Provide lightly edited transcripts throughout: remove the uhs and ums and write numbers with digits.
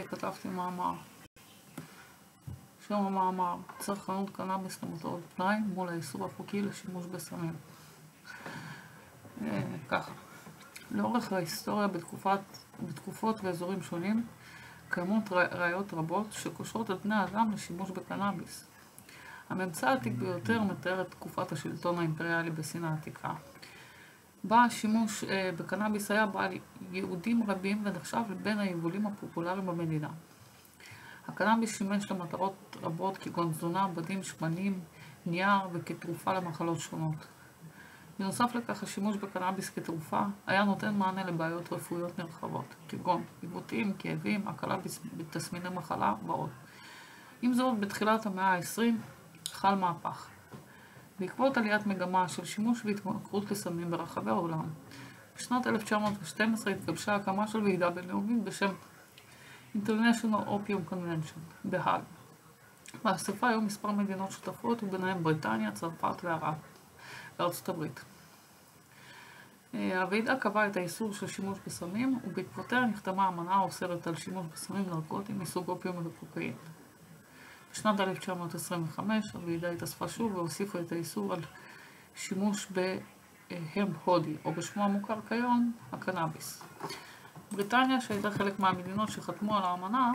כתבתי מאמר. שם המאמר, צרכנות קנאביס למטרות פנאי מול האיסור החוקי לשימוש בסמים. ככה, לאורך ההיסטוריה בתקופות ואזורים שונים, קיימות ראיות רבות שקושרות את בני האדם לשימוש בקנאביס. הממצא העתיק ביותר מתאר את תקופת השלטון האימפריאלי בסין העתיקה. בה השימוש בקנאביס היה בעל יהודים רבים ונחשב בין היבולים הפופולריים במדינה. הקנאביס שימש למטרות רבות כגון תזונה, בדים, שמנים, נייר וכתרופה למחלות שונות. בנוסף לכך, השימוש בקנאביס כתרופה היה נותן מענה לבעיות רפואיות נרחבות, כגון עיוותים, כאבים, הקלה בתסמיני מחלה ועוד. עם זאת, בתחילת המאה ה-20 חל מהפך. בעקבות עליית מגמה של שימוש והתמכרות לסמים ברחבי העולם, בשנת 1912 התגבשה הקמה של ועידה בינלאומית בשם International Opium Convention בהאג. באספה היו מספר מדינות שותפות, וביניהן בריטניה, צרפת וארצות הברית. הוועידה קבעה את האיסור של שימוש בסמים, ובעקבותיה נחתמה אמנה האוסרת על שימוש בסמים נרקוטיים מסוג אופיום וקוקאין. בשנת 1925 הוועידה התאספה שוב והוסיפה את האיסור על שימוש בהמפ הודי, או בשמו המוכר כיום, הקנאביס. בריטניה, שהייתה חלק מהמדינות שחתמו על האמנה,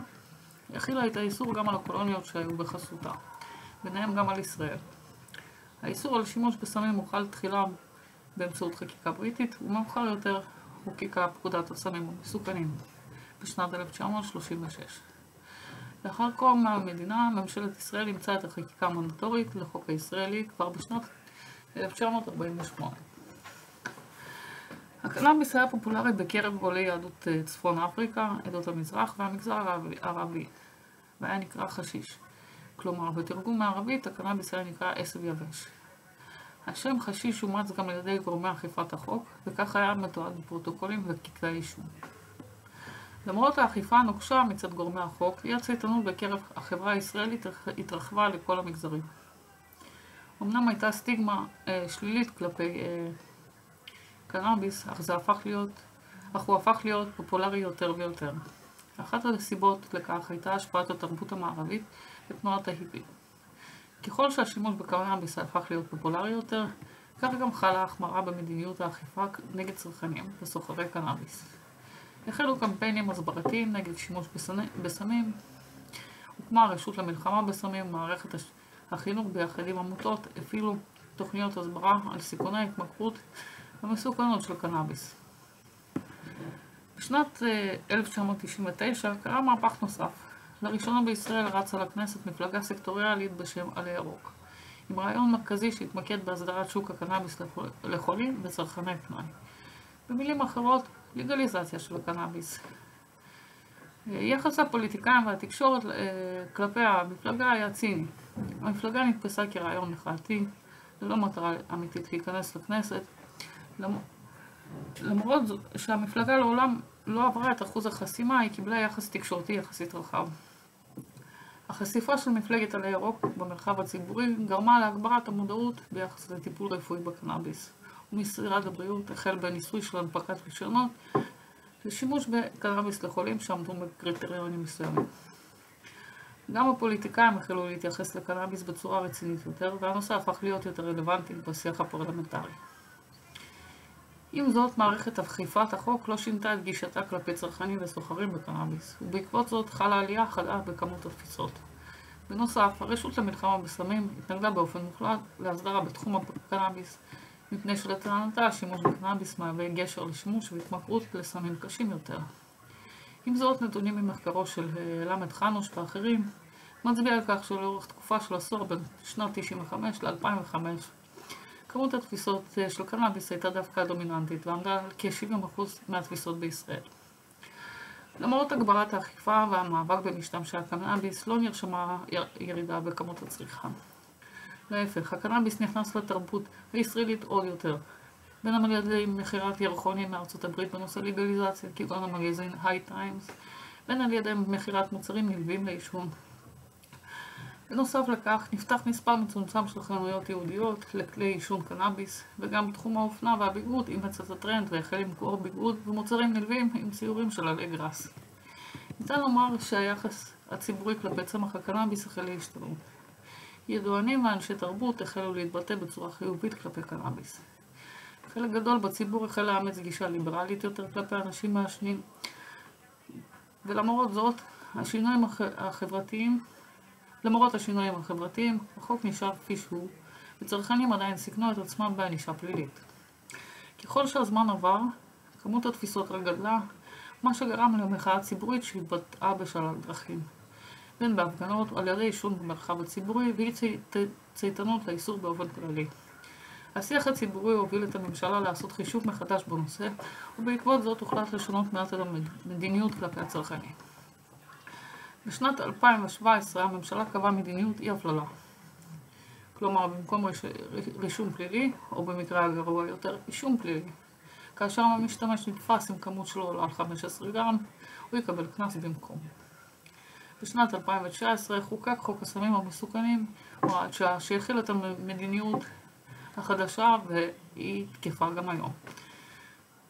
הכילה את האיסור גם על הקולוניות שהיו בחסותה, ביניהם גם על ישראל. האיסור על שימוש בסמים הוחל תחילה באמצעות חקיקה בריטית, ומאוחר יותר חוקקה פקודת הסמים המסוכנים בשנת 1936. לאחר קום המדינה, ממשלת ישראל אימצה את החקיקה המנדטורית לחוק הישראלי כבר בשנת 1948. הקנאביס היה פופולרי בקרב עולי יהדות צפון אפריקה, עדות המזרח והמגזר הערבי, והיה נקרא חשיש. כלומר, בתרגום מערבית, הקנאביס היה נקרא עשב יבש. השם חשיש אומץ גם על ידי גורמי אכיפת החוק, וכך היה מתועד בפרוטוקולים וכתבי אישום. למרות האכיפה הנוקשה מצד גורמי החוק, אי הצייתנות בקרב החברה הישראלית התרחבה לכל המגזרים. אמנם הייתה סטיגמה שלילית כלפי קנאביס, אך הוא הפך להיות פופולרי יותר ויותר. אחת הסיבות לכך הייתה השפעת התרבות המערבית ותנועת ההיפי. ככל שהשימוש בקנאביס הפך להיות פופולרי יותר, כך גם חלה החמרה במדיניות האכיפה נגד צרכנים וסוחרי קנאביס. החלו קמפיינים הסברתיים נגד שימוש בסמים, הוקמה הרשות למלחמה בסמים, מערכת החינוך ביחד עם עמותות הפעילו תוכניות הסברה על סיכוני ההתמכרות ומסוכנות של קנאביס. בשנת 1999 קרה מהפך נוסף. לראשונה בישראל רצה לכנסת מפלגה סקטוריאלית בשם עלה ירוק, עם רעיון מרכזי שהתמקד בהסדרת שוק הקנאביס לחולים וצרכני פנאי. במילים אחרות, לגליזציה של הקנאביס. יחס הפוליטיקאים והתקשורת כלפי המפלגה היה ציני. המפלגה נתפסה כרעיון מחאתי, ללא מטרה אמיתית להיכנס לכנסת, למרות שהמפלגה לעולם לא עברה את אחוז החסימה, היא קיבלה יחס תקשורתי יחסית רחב. החשיפה של מפלגת עלה ירוק במרחב הציבורי גרמה להגברת המודעות ביחס לטיפול רפואי בקנאביס. ומשרד הבריאות החל בניסוי של הנפקת רישיונות לשימוש בקנאביס לחולים שעמדו בקריטריונים מסוימים. גם הפוליטיקאים החלו להתייחס לקנאביס בצורה רצינית יותר, והנושא הפך להיות יותר רלוונטי בשיח הפרלמנטרי. עם זאת, מערכת אכיפת החוק לא שינתה את גישתה כלפי צרכנים וסוחרים בקנאביס, ובעקבות זאת חלה עלייה חדה בכמות התפיסות. בנוסף, הרשות למלחמה בסמים התנגדה באופן מוחלט להסדרה בתחום הקנאביס, מפני שלטענתה השימוש בקנאביס מהווה גשר לשימוש והתמכרות לסמים קשים יותר. עם זאת, נתונים ממחקרו של למד חנוש ואחרים מצביע על כך שלאורך תקופה של עשור בין שנת 95 ל-2005 כמות התפיסות של קנאביס הייתה דווקא דומיננטית ועמדה על כ-70% מהתפיסות בישראל. למרות הגברת האכיפה והמאבק במשתמשי הקנאביס לא נרשמה ירידה בכמות הצריכה. להפך, הקנאביס נכנס לתרבות הישראלית עוד יותר, בין על ידי מכירת ירחונים מארצות הברית בנושא לגליזציה, כגון המגזין היי טיימס, בין על ידי מכירת מוצרים נלווים לעישון. בנוסף לכך, נפתח מספר מצומצם של חנויות יהודיות לכלי עישון קנאביס, וגם בתחום האופנה והביגוד אימץ את הטרנד והחל למכור ביגוד ומוצרים נלווים עם ציורים של עלי גראס. ניתן לומר שהיחס הציבורי כלפי צמח הקנאביס החל להשתנות. ידוענים ואנשי תרבות החלו להתבטא בצורה חיובית כלפי קנאביס. חלק גדול בציבור החל לאמץ גישה ליברלית יותר כלפי אנשים מעשנים, ולמרות זאת, למרות השינויים החברתיים, החוק נשאר כפי שהוא, וצרכנים עדיין סיכנו את עצמם בענישה פלילית. ככל שהזמן עבר, כמות התפיסות רק גדלה, מה שגרם למחאה ציבורית שהתבטאה בשלל דרכים, בין בהפגנות או על ידי עישון במרחב הציבורי ואי צייתנות לאיסור באופן כללי. השיח הציבורי הוביל את הממשלה לעשות חישוב מחדש בנושא, ובעקבות זאת הוחלט לשנות מעט את המדיניות כלפי הצרכנים. בשנת 2017 הממשלה קבעה מדיניות אי הפללה. כלומר, במקום רישום פלילי, או במקרה הגרוע יותר, אישום פלילי. כאשר המשתמש נתפס עם כמות שלו עולה על 15 גרם, הוא יקבל קנס במקום. בשנת 2019 חוקק חוק הסמים המסוכנים, הוראת שעה שהכיל את המדיניות החדשה והיא תקפה גם היום.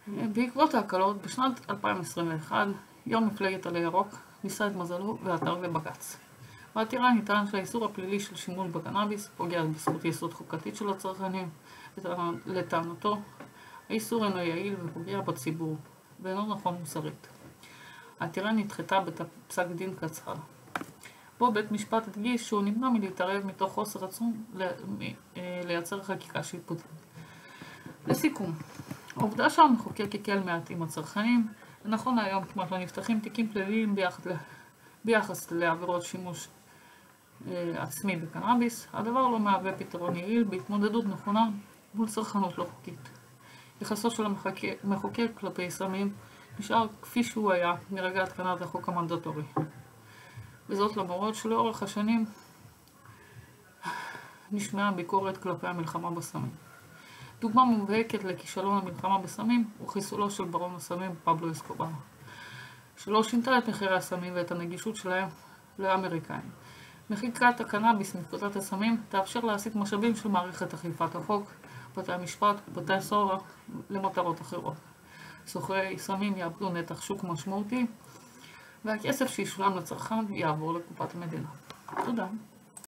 בעקבות ההקלות, בשנת 2021, יום מפלגת עלה ירוק ניסה את מזלו ועתר לבג"ץ. בעתירה נטען שהאיסור הפלילי של שימוש בקנאביס פוגע בזכות יסוד חוקתית של הצרכנים, לטענתו, האיסור אינו יעיל ופוגע בציבור, ואינו נכון מוסרית. העתירה נדחתה בפסק דין קצר, בו בית משפט הדגיש שהוא נמנע מלהתערב מתוך חוסר רצון לייצר חקיקה שיפוטית. לסיכום, העובדה שהמחוקק הקל מעט עם הצרכנים, ונכון להיום כמעט לא נפתחים תיקים פליליים ביחס לעבירות שימוש עצמי בקנאביס, הדבר לא מהווה פתרון יעיל בהתמודדות נכונה מול צרכנות לא חוקית. יחסו של המחוקק כלפי סמים נשאר כפי שהוא היה מרגע התקנת החוק המנדטורי. וזאת למרות שלאורך השנים נשמעה ביקורת כלפי המלחמה בסמים. דוגמה מובהקת לכישלון המלחמה בסמים הוא חיסולו של ברון הסמים פבלו אסקובר, שלא שינתה את מחירי הסמים ואת הנגישות שלהם לאמריקאים. מחיקת הקנאביס מפקודת הסמים תאפשר להסיט משאבים של מערכת אכיפת החוק, בתי המשפט ובתי הסוהר למטרות אחרות. סוחרי סמים יאבדו נתח שוק משמעותי, והכסף שישולם לצרכן יעבור לקופת המדינה. תודה.